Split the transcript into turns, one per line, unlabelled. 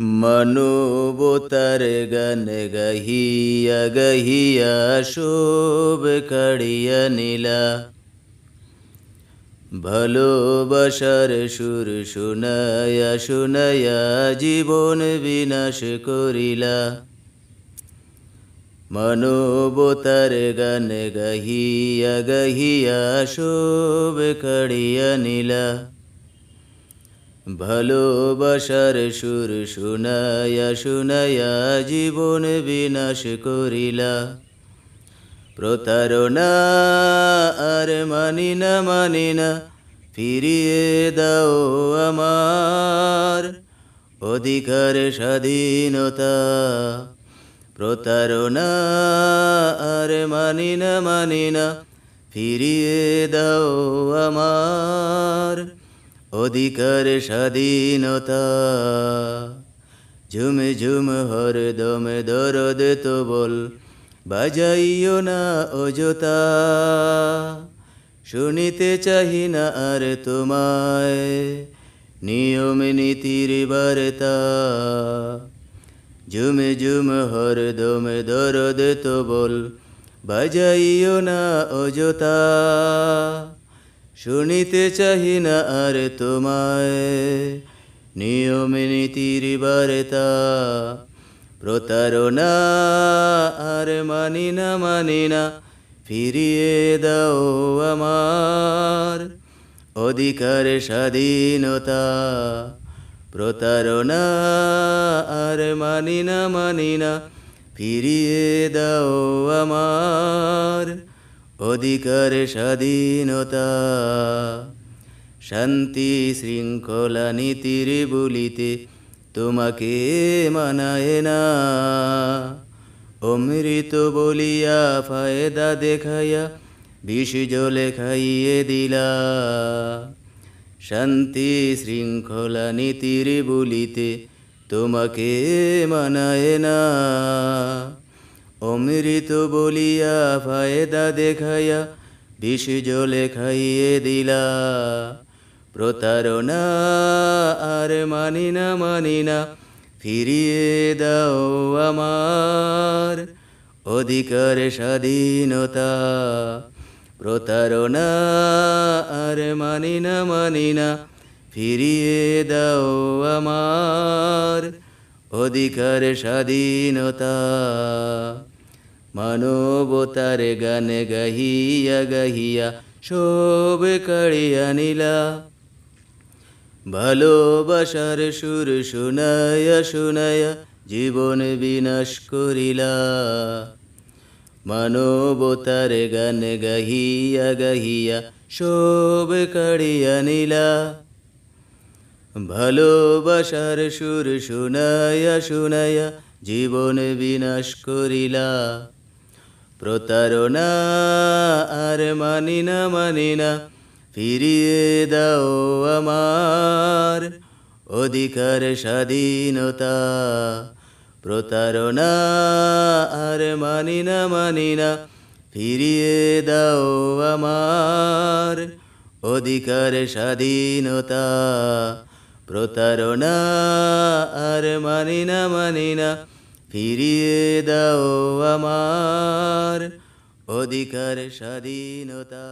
মানবতার গান গাহিয়া গাহিয়া শোভ কাড়িয়া নীলা, ভালোবাসার সুর শুনায়া শুনায়া জীবন বিনাশ করিলা। মানবতার গান গাহিয়া গাহিয়া শোভ কাড়িয়া নীলা, ভালোবাসার সুর শুনায়া শুনায়া জীবন বিনাশ করিলা। প্রতারণা আর মানি না মানি না, ফিরিয়ে দাও আমার অধিকার স্বাধীনতা। প্রতারণা আর মানি না মানি না, ফিরিয়ে দাও আমার অধিকার স্বাধীনতা। ঝুম ঝুম হরদম দরদ তো বল, বাজাইও না অযথা। শুনিতে চাহি না আর তোমায় নিয়ম নীতির বার্তা। ঝুম ঝুম হরদম দরদ তো বল, বাজাইও না অযথা। শুনিতে চাহি না আর তোমায় নিয়ম নীতির বার্তা। প্রতারণা আর মানি না মানি না, ফিরিয়ে দাও আমার অধিকার স্বাধীনতা। প্রতারণা আর মানি না মানি না, ফিরিয়ে দাও আমার অধিকার স্বাধীনতা। শান্তি শৃঙ্খলা নীতির বলিতে তোমাকে মানায় না, অমৃত বলিয়া ফায়দা দেখাইয়া বিষ জলে খাইয়ে দিলা। শান্তি শৃঙ্খলা নীতির বলিতে তোমাকে মানায় না, অমৃত বলিয়া ফায়দা দেখাইয়া বিষ জলে খাইয়ে দিলা। প্রতারণা আর মানি না মানি না, ফিরিয়ে দাও আমার অধিকার স্বাধীনতা। প্রতারণা আর মানি না মানি না, ফিরিয়ে দাও আমার অধিকার স্বাধীনতা। মানবতার গান গাহিয়া গাহিয়া শোভ কাড়িয়া নীলা, ভালোবাসার সুর শুনায়া শুনায়া জীবন বিনাশ করিলা। মানবতার গান গাহিয়া গাহিয়া শোভ কাড়িয়া নীলা, ভালোবাসার সুর শুনায়া শুনায়া জীবন বিনাশ করিলা। প্রতারণা আর মানি না মানি না, ফিরিয়ে দাও আমার অধিকার স্বাধীনতা। প্রতারণা আর মানি না মানি না, ফিরিয়ে দাও আমার অধিকার স্বাধীনতা। প্রতারণা আর মানি না মানি না, ফিরিয়ে দাও আমার অধিকার স্বাধীনতা।